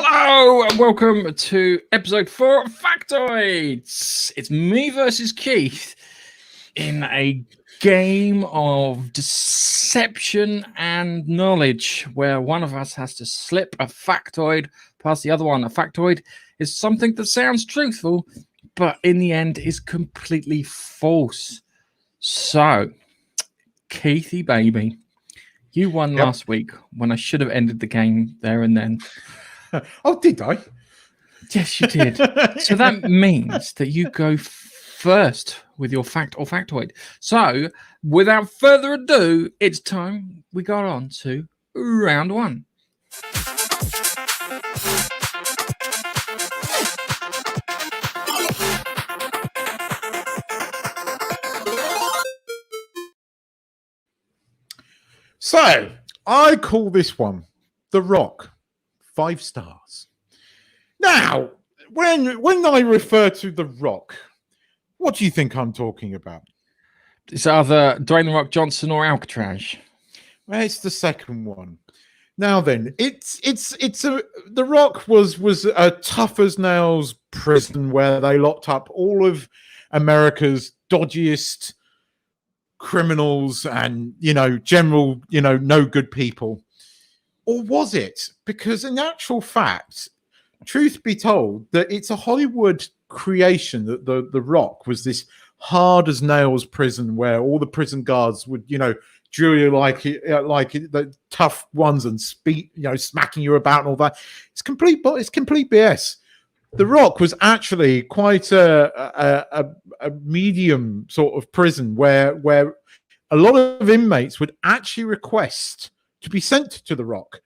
Hello and welcome to episode 4 of Factoids. It's me versus Keith in a game of deception and knowledge where one of us has to slip a factoid past the other one. A factoid is something that sounds truthful, but in the end is completely false. So, Keithy baby, you won last week when I should have ended the game there and then. Oh, did I? Yes, you did. So that means that you go first with your fact or factoid. So, without further ado, it's time we got on to round one. So, I call this one The Rock. 5 stars. Now, when I refer to The Rock, what do you think I'm talking about? It's either Dwayne The Rock Johnson or Alcatraz. Well, it's the second one. Now then, The Rock was a tough as nails prison where they locked up all of America's dodgiest criminals and general no good people. Or was it? Because in actual fact, truth be told, that it's a Hollywood creation that the Rock was this hard as nails prison where all the prison guards would, drill you like the tough ones and smacking you about and all that. It's complete BS. The Rock was actually quite a medium sort of prison where a lot of inmates would actually request to be sent to The Rock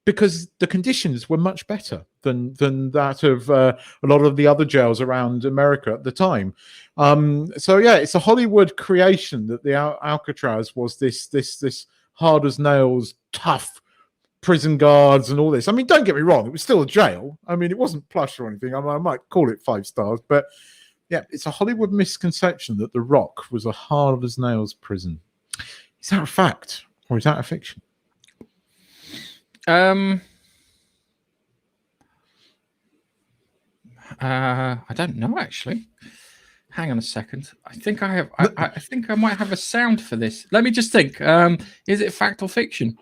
because the conditions were much better than that of a lot of the other jails around America at the time. So yeah, it's a Hollywood creation that the Alcatraz was this hard as nails, tough prison guards and all this. I mean, don't get me wrong, it was still a jail. I mean, it wasn't plush or anything. I might call it 5 stars, but yeah, it's a Hollywood misconception that The Rock was a hard as nails prison. Is that a fact or is that a fiction? I don't know actually. Hang on a second. I think I have. I think I might have a sound for this. Let me just think. Is it fact or fiction?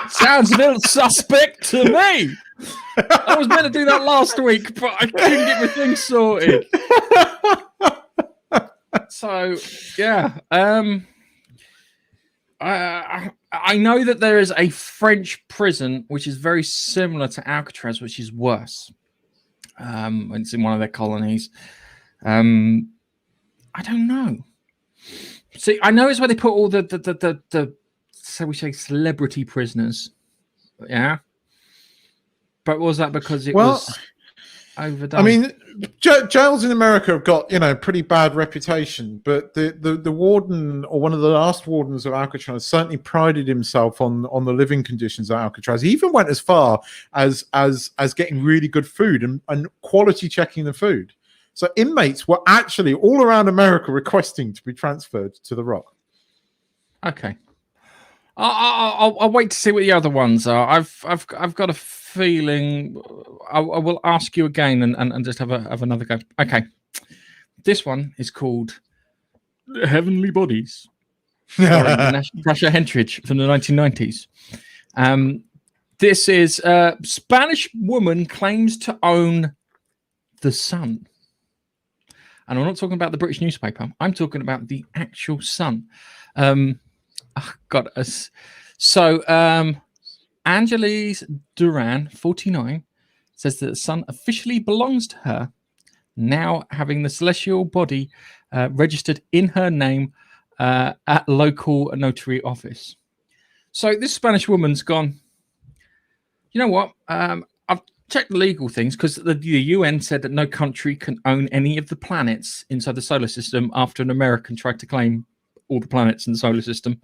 Sounds a little suspect to me. I was meant to do that last week, but I couldn't get my thing sorted. So yeah, I know that there is a French prison which is very similar to Alcatraz, which is worse. It's in one of their colonies. I don't know. See, I know it's where they put all the so we say celebrity prisoners. Yeah, but was that because it was overdone? I mean, jails in America have got pretty bad reputation, but the warden or one of the last wardens of Alcatraz certainly prided himself on the living conditions at Alcatraz. He even went as far as getting really good food and quality checking the food. So inmates were actually all around America requesting to be transferred to The Rock. Okay, I'll wait to see what the other ones are. I've got a feeling I will ask you again and just have another go. Okay, this one is called The Heavenly Bodies, starring Natasha Henstridge from the 1990s. This is Spanish woman claims to own the sun. And I'm not talking about the British newspaper. I'm talking about the actual sun. So Angeles Duran, 49, says that the sun officially belongs to her, now having the celestial body registered in her name at local notary office. So this Spanish woman's gone, you know what? I've checked the legal things because the UN said that no country can own any of the planets inside the solar system after an American tried to claim all the planets in the solar system.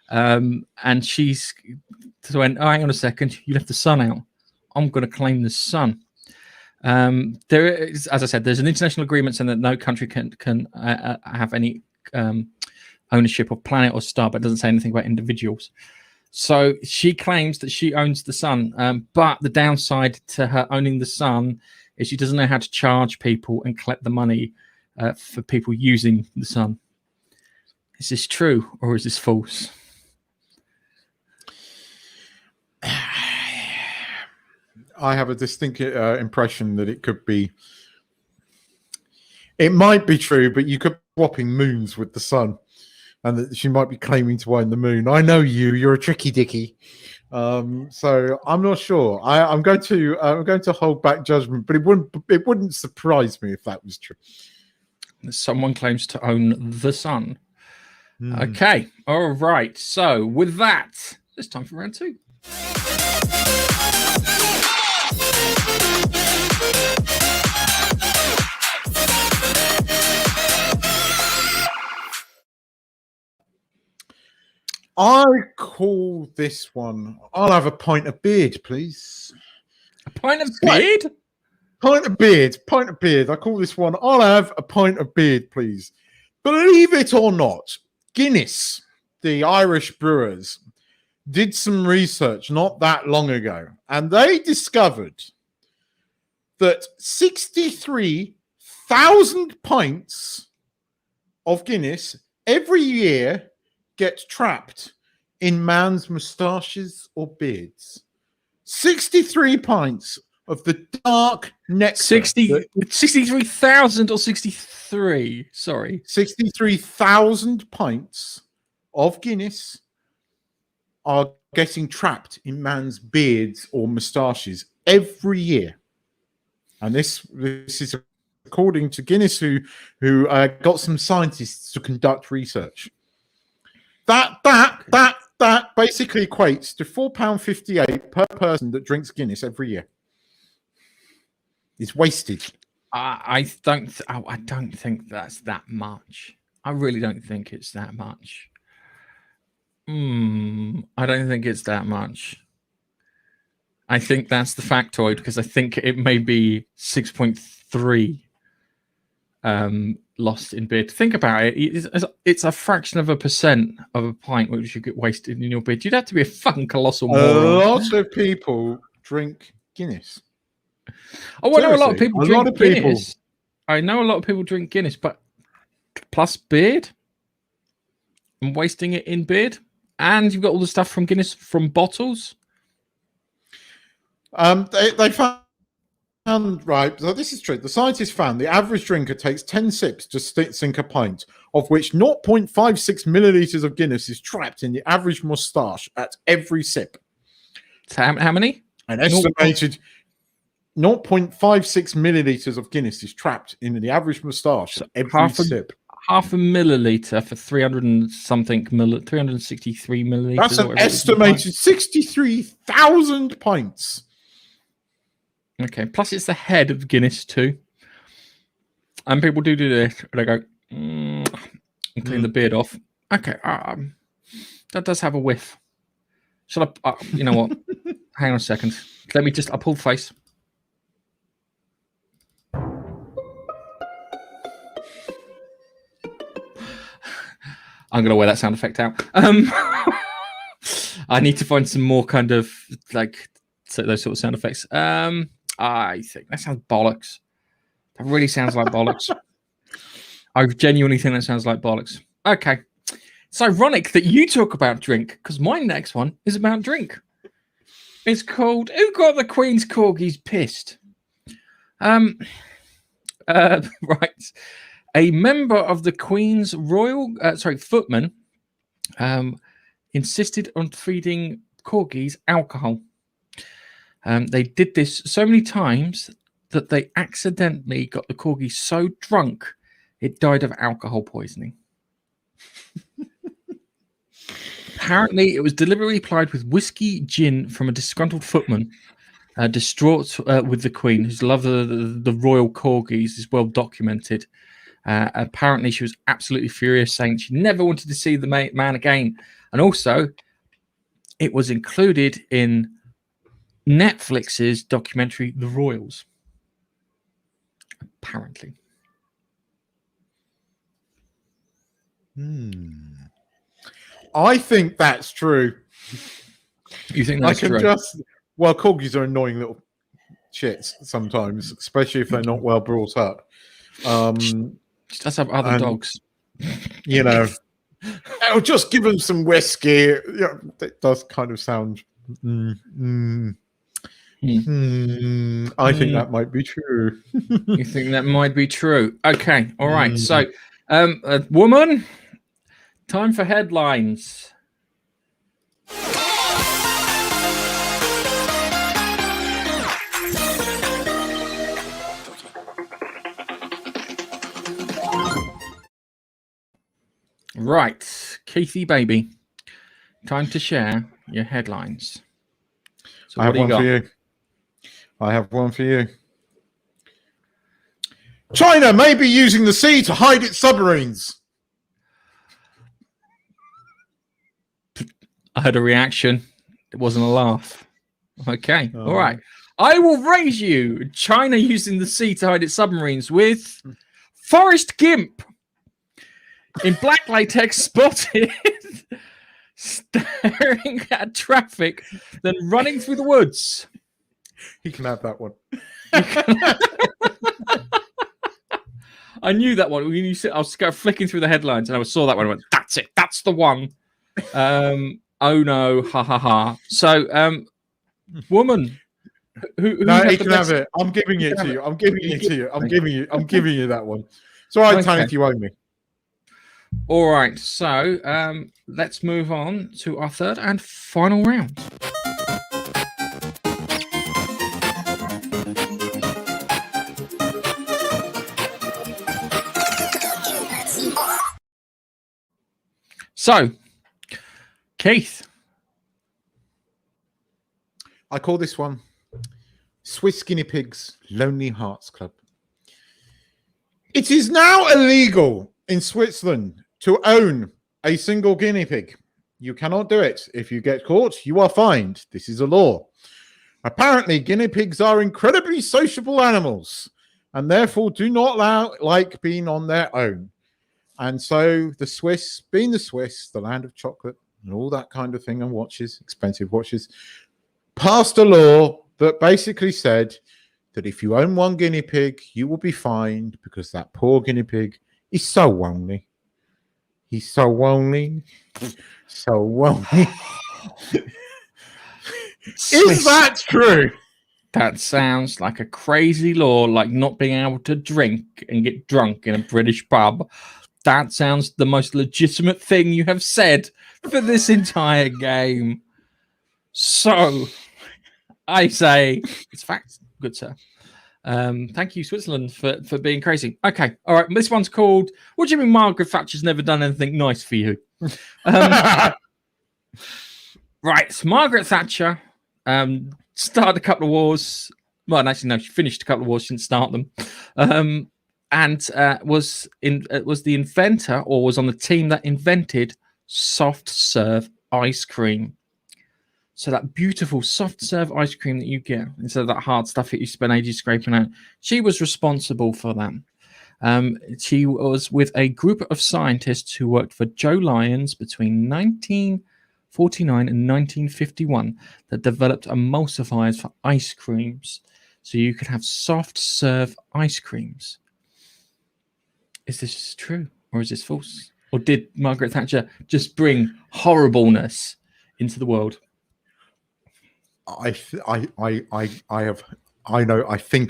And she's went, oh, hang on a second, you left the sun out. I'm going to claim the sun. There is, as I said, there's an international agreement saying that no country can have any ownership of planet or star, but it doesn't say anything about individuals. So she claims that she owns the sun, but the downside to her owning the sun is she doesn't know how to charge people and collect the money for people using the sun. Is this true or is this false? I have a distinct impression that it could be. It might be true, but you could be swapping moons with the sun, and that she might be claiming to own the moon. I know you. You're a tricky dicky. So I'm not sure. I'm going to hold back judgment, but it wouldn't surprise me if that was true. Someone claims to own the sun. Okay. All right. So with that, it's time for round 2. I call this one. I'll have a pint of beard, please. A pint of beard? Pint of beard. I call this one. I'll have a pint of beard, please. Believe it or not, Guinness, the Irish brewers, did some research not that long ago, and they discovered that 63,000 pints of Guinness every year get trapped in man's moustaches or beards. 63 pints of the dark nectar. 63,000 or 63? Sorry. 63,000 pints of Guinness are getting trapped in man's beards or moustaches every year. And this is according to Guinness, who got some scientists to conduct research. That basically equates to £4.58 per person that drinks Guinness every year. It's wasted. I don't think that's that much. I really don't think it's that much. I don't think it's that much. I think that's the factoid, because I think it may be 6.3 lost in beard. Think about it. It's a fraction of a percent of a pint which you get wasted in your beard. You'd have to be a fucking colossal moron. A lot of people drink Guinness. Oh, I know a lot of people drink Guinness. I know a lot of people drink Guinness, but plus beard and wasting it in beard, and you've got all the stuff from Guinness from bottles. They found, right, so this is true. The scientists found the average drinker takes 10 sips to sink a pint, of which 0.56 milliliters of Guinness is trapped in the average moustache at every sip. So how many? An estimated 0.56 milliliters of Guinness is trapped in the average moustache at every sip. Half a milliliter for 300 and something 363 milliliters. That's an estimated 63,000 pints. Okay, plus it's the head of Guinness too. And people do this. They go, and clean the beard off. Okay, that does have a whiff. Shall I, you know what? Hang on a second. Let me just, I'll pull face. I'm going to wear that sound effect out. I need to find some more kind of like those sort of sound effects. I think that sounds bollocks. That really sounds like bollocks. I genuinely think that sounds like bollocks. Okay. It's ironic that you talk about drink, because my next one is about drink. It's called Who Got the Queen's Corgis Pissed? Right. A member of the Queen's footmen insisted on feeding corgis alcohol. They did this so many times that they accidentally got the corgi so drunk it died of alcohol poisoning. Apparently, it was deliberately applied with whiskey gin from a disgruntled footman, distraught with the Queen, whose love of the royal corgis is well documented. Apparently, she was absolutely furious, saying she never wanted to see the man again. And also, it was included in Netflix's documentary, The Royals. Apparently. I think that's true. You think that's true? Well, corgis are annoying little shits sometimes, especially if they're not well brought up. Just has have other dogs. You know, I'll just give them some whiskey. Yeah, it does kind of sound. I think that might be true. You think that might be true? Okay, all right. So, woman, time for headlines. Right, Keithy baby, time to share your headlines. So I have one for you. I have one for you. China may be using the sea to hide its submarines. I had a reaction. It wasn't a laugh. Okay, all right. I will raise you. China using the sea to hide its submarines with Forrest Gimp in black latex spotted staring at traffic, then running through the woods. He can have that one. I knew that one. When you said, I was flicking through the headlines and I saw that one. I went, "That's it. That's the one." Oh no! Ha ha ha! So, woman, who no, he can have it. I'm giving it to you. I'm giving it to you. I'm giving you that one. It's all right, Tony, if you owe me. All right. So, let's move on to our third and final round. So, Keith. I call this one Swiss Guinea Pigs Lonely Hearts Club. It is now illegal in Switzerland to own a single guinea pig. You cannot do it. If you get caught, you are fined. This is a law. Apparently, guinea pigs are incredibly sociable animals and therefore do not like being on their own. And so the Swiss, being the Swiss, the land of chocolate and all that kind of thing, and watches, expensive watches, passed a law that basically said that if you own one guinea pig, you will be fined because that poor guinea pig is so lonely. He's so lonely. So lonely. Is that true? That sounds like a crazy law, like not being able to drink and get drunk in a British pub. That sounds the most legitimate thing you have said for this entire game. So, I say it's fact, good sir. Thank you, Switzerland, for being crazy. Okay, all right. This one's called, what do you mean Margaret Thatcher's never done anything nice for you? Right, Margaret Thatcher started a couple of wars. Well, actually, no, she finished a couple of wars, she didn't start them. And was the inventor, or was on the team that invented soft serve ice cream. So that beautiful soft serve ice cream that you get instead of that hard stuff that you spend ages scraping out. She was responsible for that. She was with a group of scientists who worked for Joe Lyons between 1949 and 1951 that developed emulsifiers for ice creams. So you could have soft serve ice creams. Is this true or is this false? Or did Margaret Thatcher just bring horribleness into the world? I think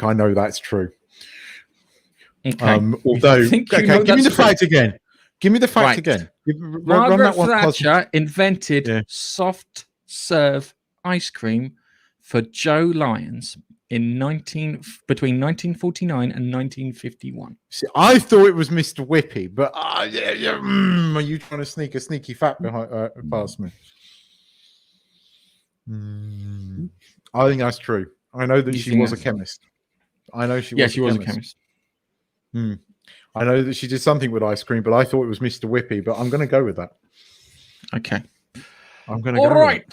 I know that's true. Okay. Although, give me the fact again. Give me the fact again. Margaret Thatcher invented soft serve ice cream for Joe Lyons between 1949 and 1951. See, I thought it was Mr. Whippy, but are you trying to sneak a sneaky fact past me? I think that's true. I know that she was a chemist. I know she was. Yeah, she was a chemist. I know that she did something with ice cream, but I thought it was Mr. Whippy. But I'm going to go with that. Okay. I'm going to go. All right.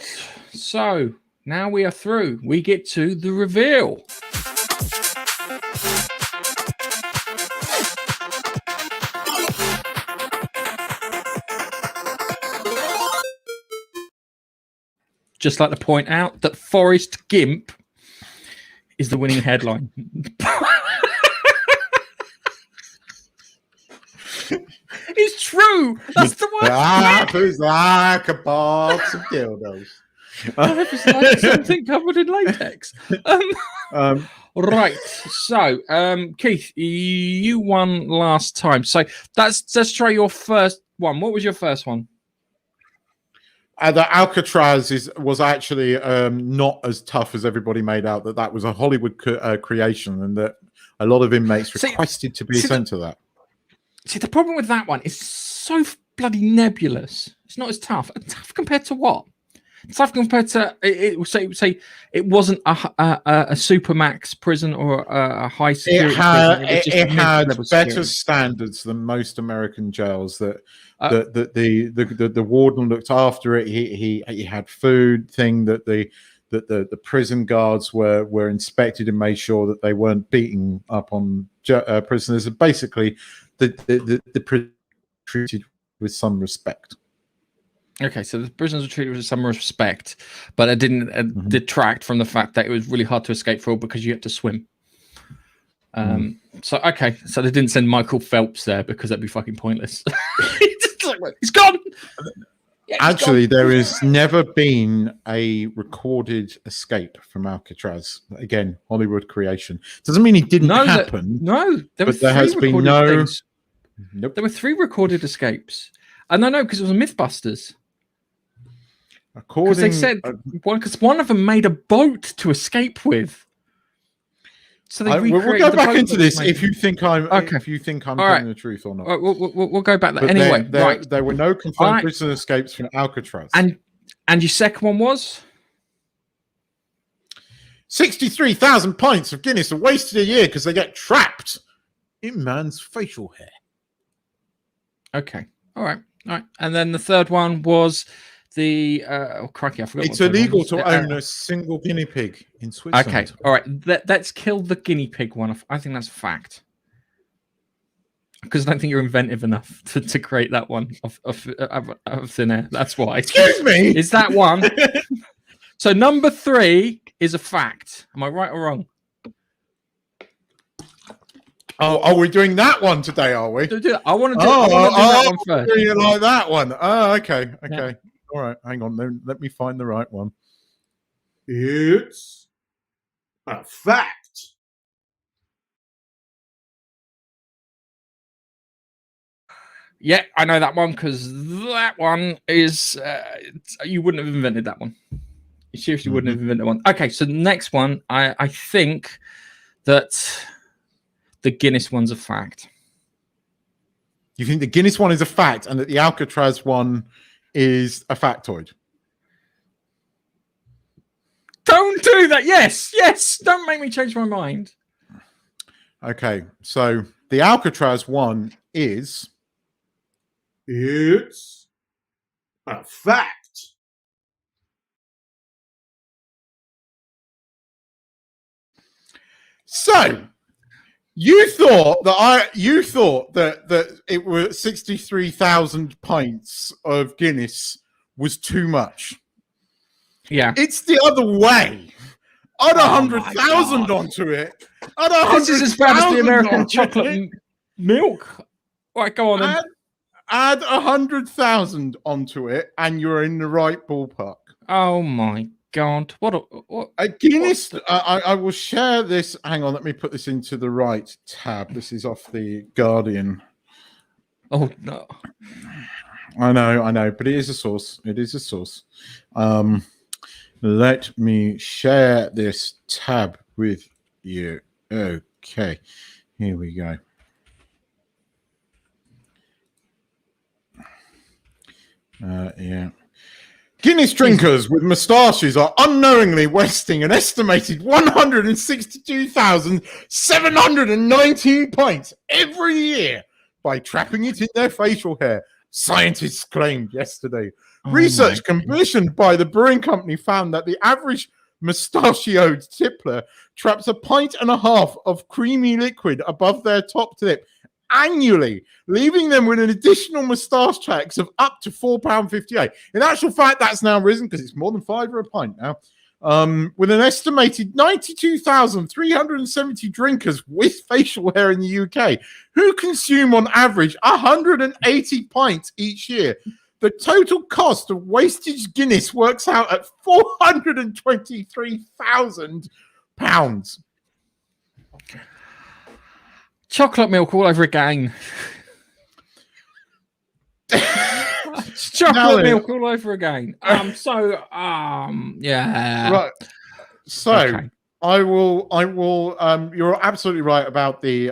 So now we are through. We get to the reveal. Just like to point out that Forrest Gimp is the winning headline. It's true. That's the one. Life is like a box of dildos. Life is like something covered in latex. Right. So, Keith, you won last time. So let's try your first one. What was your first one? The Alcatraz was actually not as tough as everybody made out. That was a Hollywood creation, and that a lot of inmates requested to be sent to that. See, the problem with that one is so bloody nebulous. It's not as tough. Tough compared to what? Tough compared to say it wasn't a supermax prison or a high security prison. It had better standards than most American jails. The warden looked after it. He had food thing that the prison guards were inspected and made sure that they weren't beating up on prisoners. And basically, the prison treated with some respect. Okay, so the prisoners were treated with some respect, but it didn't detract from the fact that it was really hard to escape for because you had to swim. So they didn't send Michael Phelps there because that'd be fucking pointless. He's gone. Yeah, actually, there has never been a recorded escape from Alcatraz. Again, Hollywood creation. Doesn't mean it didn't happen. There has been no. Nope. There were 3 recorded escapes, and I know because it was a MythBusters. Because they said one of them made a boat to escape with. So they we'll go back into this if you think I'm telling the truth or not. We'll go back there. Anyway, there were no confirmed prison escapes from Alcatraz. And your second one was 63,000 pints of Guinness are wasted a year because they get trapped in man's facial hair. Okay, all right. And then the third one was the crikey, I forgot. It's illegal to own a single guinea pig in Switzerland. Okay, all right. Let's kill the guinea pig one. I think that's a fact. Because I don't think you're inventive enough to create that one of thin air. That's why. Excuse me. Is that one? So number 3 is a fact. Am I right or wrong? Oh, are we doing that one today? Are we? I want to do that one first. Do you like that one? Oh, okay. Yeah. All right, hang on. Let me find the right one. It's a fact. Yeah, I know that one because that one is you wouldn't have invented that one. You seriously wouldn't have invented one. Okay, so the next one, I think that the Guinness one's a fact. You think the Guinness one is a fact and that the Alcatraz one is a factoid? Don't do that. Yes. Don't make me change my mind. Okay, so the Alcatraz one is... It's a fact. So... You thought that it was 63,000 pints of Guinness was too much. Yeah, it's the other way. Add 100,000 onto it. This is as bad as the American chocolate milk. Right, go on then. Add 100,000 onto it, and you're in the right ballpark. Oh my God! What a Guinness? I will share this. Hang on, let me put this into the right tab. This is off the Guardian. Oh no! I know, but it is a source. Let me share this tab with you. Okay, here we go. Yeah. Guinness drinkers with moustaches are unknowingly wasting an estimated 162,719 pints every year by trapping it in their facial hair, scientists claimed yesterday. Research commissioned by the brewing company found that the average mustachioed tippler traps 1.5 pints of creamy liquid above their top lip annually, leaving them with an additional moustache tax of up to £4.58. In actual fact, that's now risen because it's more than £5 a pint now. With an estimated 92,370 drinkers with facial hair in the UK, who consume on average 180 pints each year. The total cost of wastage Guinness works out at £423,000. Chocolate milk all over again. Chocolate milk all over again. Yeah. Right. So okay. I will. You're absolutely right about the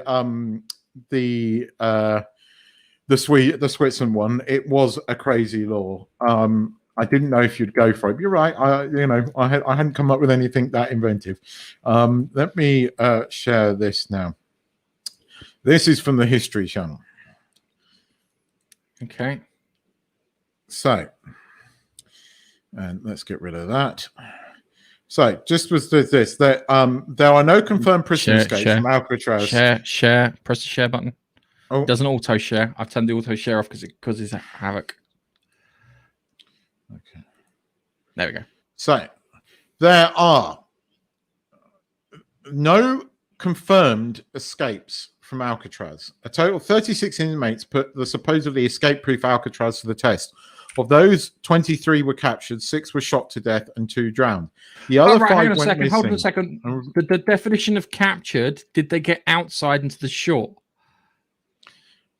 Switzerland one. It was a crazy law. I didn't know if you'd go for it. You're right. I hadn't come up with anything that inventive. Let me share this now. This is from the History Channel. Okay. So, and let's get rid of that. So, just with this, that there are no confirmed prison escapes from Alcatraz. Share. Press the share button. Oh. It doesn't auto share. I've turned the auto share off because it causes havoc. Okay. There we go. So, there are no confirmed escapes from Alcatraz. A total of 36 inmates put the supposedly escape-proof Alcatraz to the test. Of those, 23 were captured, 6 were shot to death, and 2 drowned. The other 5 went missing. Hold on a second. The definition of captured, did they get outside into the shore?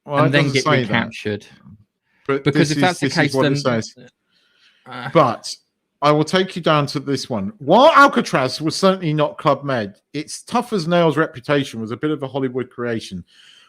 Well, and then get recaptured? But because if that's the case, then... But I will take you down to this one. While Alcatraz was certainly not Club Med, its tough as nails reputation was a bit of a Hollywood creation.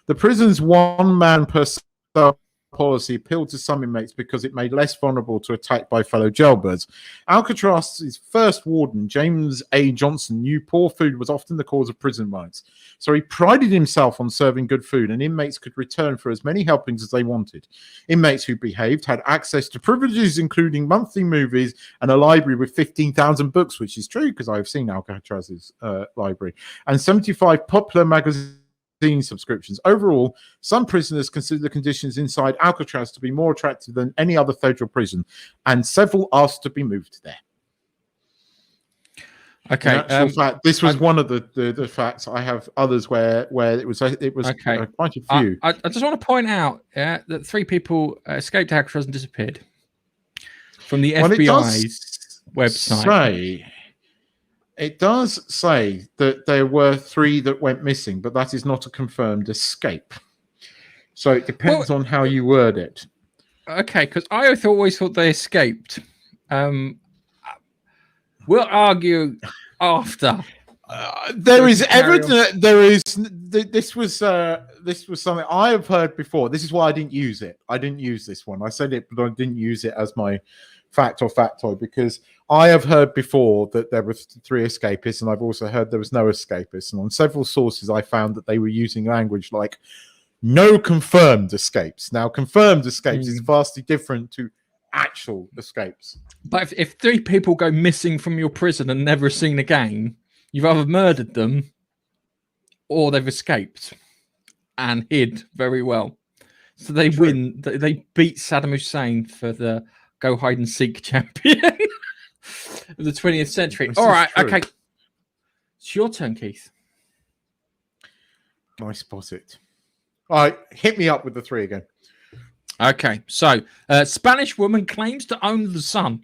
The prison's one-man per cell policy appealed to some inmates because it made less vulnerable to attack by fellow jailbirds. Alcatraz's first warden, James A. Johnson, knew poor food was often the cause of prison riots. So he prided himself on serving good food, and inmates could return for as many helpings as they wanted. Inmates who behaved had access to privileges including monthly movies and a library with 15,000 books, which is true because I've seen Alcatraz's library, and 75 popular magazines subscriptions. Overall, some prisoners consider the conditions inside Alcatraz to be more attractive than any other federal prison, and several asked to be moved there. Okay. In actual fact, this was one of the facts. I have others where it was okay. Quite a few. I just want to point out that 3 people escaped Alcatraz and disappeared from the FBI's website. It does say that there were 3 that went missing, but that is not a confirmed escape. So it depends on how you word it. Okay, because I always thought they escaped. We'll argue after. There is evidence. This was something I have heard before. This is why I didn't use it. I didn't use this one. I said it, but I didn't use it as my fact or factoid because I have heard before that there were 3 escapists, and I've also heard there was no escapists. And on several sources, I found that they were using language like no confirmed escapes. Now, confirmed escapes is vastly different to actual escapes. But if 3 people go missing from your prison and never seen again, you've either murdered them or they've escaped and hid very well. So they win. They beat Saddam Hussein for the go hide and seek champion of the 20th century. All right, okay. It's your turn, Keith. I spot it. All right, hit me up with the 3 again. Okay, so Spanish woman claims to own the sun.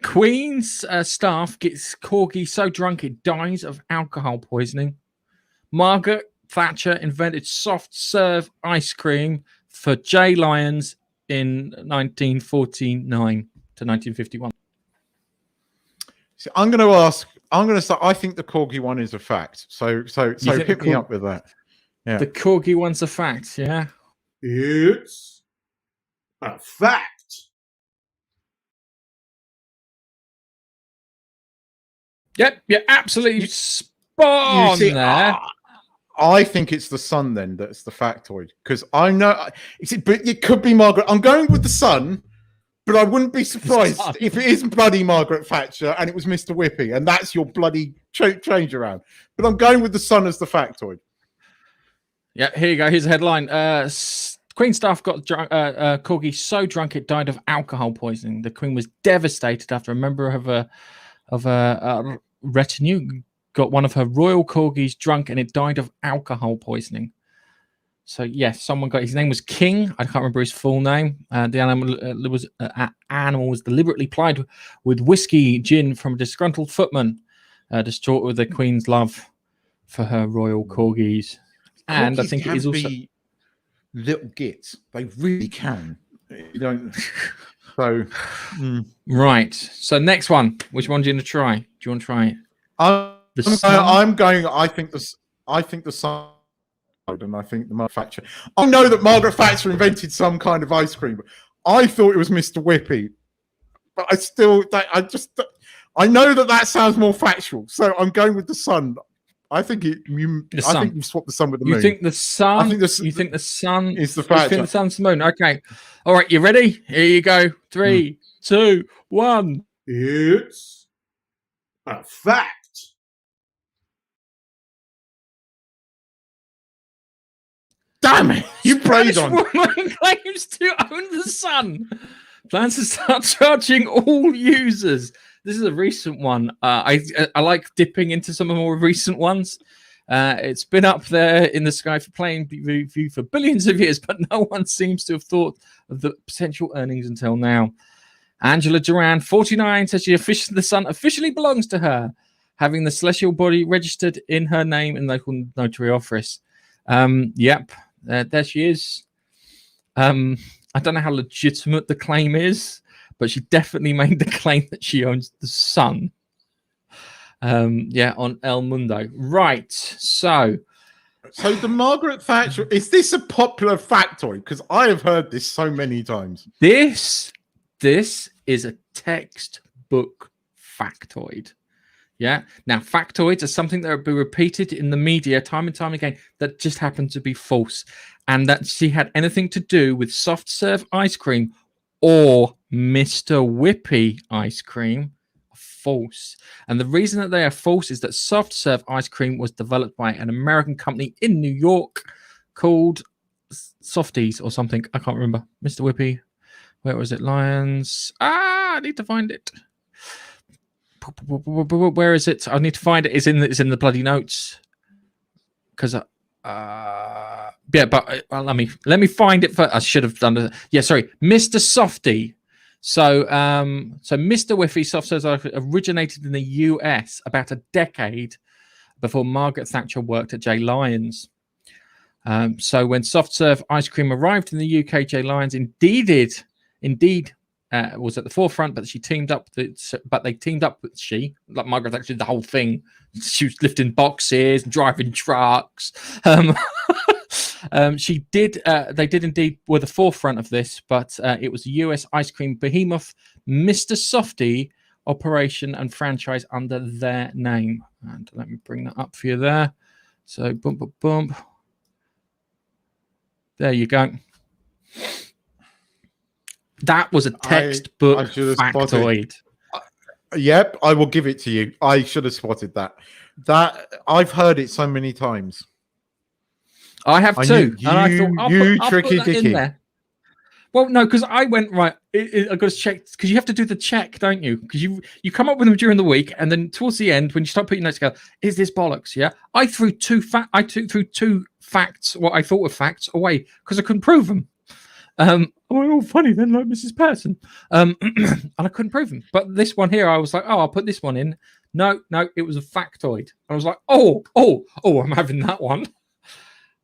Queen's staff gets corgi so drunk it dies of alcohol poisoning. Margaret Thatcher invented soft serve ice cream for J. Lyons in 1949 to 1951. So I'm going to say I think the corgi one is a fact. So hit me up with that. Yeah. The corgi one's a fact, yeah? It's a fact. Yep, you're absolutely spot on there. I think it's the sun then that's the factoid because I know but it could be Margaret. I'm going with the sun, but I wouldn't be surprised if it is bloody Margaret Thatcher and it was Mr. Whippy, and that's your bloody change around. But I'm going with the sun as the factoid. Yeah, here you go. Here's a headline. Queen staff got drunk, corgi so drunk it died of alcohol poisoning. The Queen was devastated after a member of her retinue got one of her royal corgis drunk and it died of alcohol poisoning. So yes, someone got his name was King. I can't remember his full name. The animal was deliberately plied with whiskey gin from a disgruntled footman, distraught with the Queen's love for her royal corgis. And I think it is also little gits. They really can. You don't. So right. So next one. Which one do you want to try? Do you want to try it? I'm going. I think the sun. And I think the Margaret Thatcher. I know that Margaret Thatcher invented some kind of ice cream. I thought it was Mr. Whippy, but I know that sounds more factual. So I'm going with the sun. I think you swapped the sun with the moon. You think the sun? You think the sun is the Thatcher? You think the sun's the moon? Okay. All right. You ready? Here you go. 3, 2, 1. It's a fact. Damn it! You played on. Woman claims to own the sun. Plans to start charging all users. This is a recent one. I like dipping into some of the more recent ones. It's been up there in the sky for plain view for billions of years, but no one seems to have thought of the potential earnings until now. Angela Duran, 49, says the sun officially belongs to her, having the celestial body registered in her name in local notary office. Yep. There she is. I don't know how legitimate the claim is, but she definitely made the claim that she owns the sun. On El Mundo. Right. So the Margaret Thatcher, is this a popular factoid? Because I have heard this so many times. This is a textbook factoid. Yeah. Now, factoids are something that will be repeated in the media time and time again that just happen to be false. And that she had anything to do with soft serve ice cream or Mr. Whippy ice cream, false. And the reason that they are false is that soft serve ice cream was developed by an American company in New York called Softies or something. I can't remember. Mr. Whippy. Where was it? Lions. I need to find it. Where is it? I need to find it. It's in the bloody notes. Because let me find it first. I should have done it. Yeah, sorry, Mr. Softy. So Mr. Whiffy soft serve originated in the US about a decade before Margaret Thatcher worked at J. Lyons. So when soft serve ice cream arrived in the UK, J. Lyons indeed was at the forefront, but they teamed up with like Margaret Thatcher did the whole thing. She was lifting boxes, driving trucks. They did indeed were the forefront of this, but it was a US ice cream behemoth, Mr. Softy, operation and franchise under their name. And let me bring that up for you there. So boom. There you go. That was a textbook factoid. Yep, I will give it to you. I should have spotted that. That I've heard it so many times. I have too. And I thought, I'll tricky put that in there. Well, no, because I went right. I got to check because you have to do the check, don't you? Because you come up with them during the week, and then towards the end, when you start putting notes together, is this bollocks? Yeah, I threw two facts, what I thought were facts, away because I couldn't prove them. Funny then, like Mrs. Patterson. And I couldn't prove them. But this one here, I was like, I'll put this one in. No, it was a factoid. I was like, I'm having that one.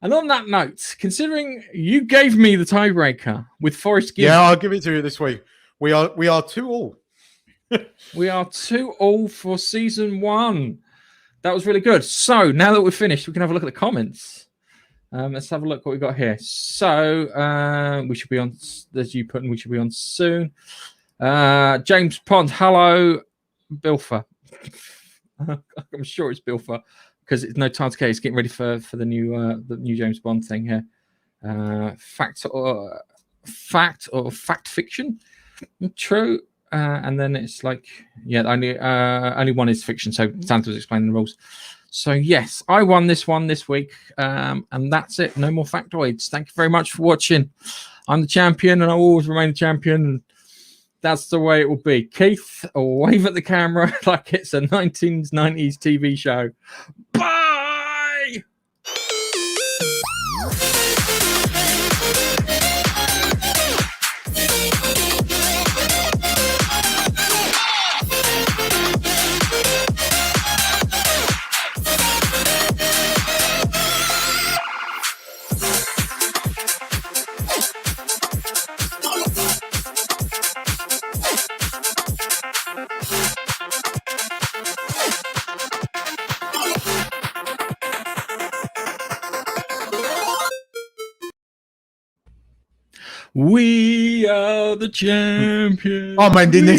And on that note, considering you gave me the tiebreaker with Forrest Gump. Yeah, I'll give it to you this week. We are 2-all. We are 2-all for season 1. That was really good. So now that we're finished, we can have a look at the comments. Let's have a look what we got here. So we should be on, as you put in, we should be on soon. James Pond, hello, Bilfer. I'm sure it's Bilfer because it's no time to care. He's getting ready for the new James Bond thing here. Fact or fact fiction? True. And then it's like, only one is fiction. So Santa was explaining the rules. So yes, I won this one this week, and that's it. No more factoids. Thank you very much for watching. I'm the champion, and I will always remain the champion. And that's the way it will be. Keith, wave at the camera like it's a 1990s TV show. Bye. We are the champions. Oh, man, didn't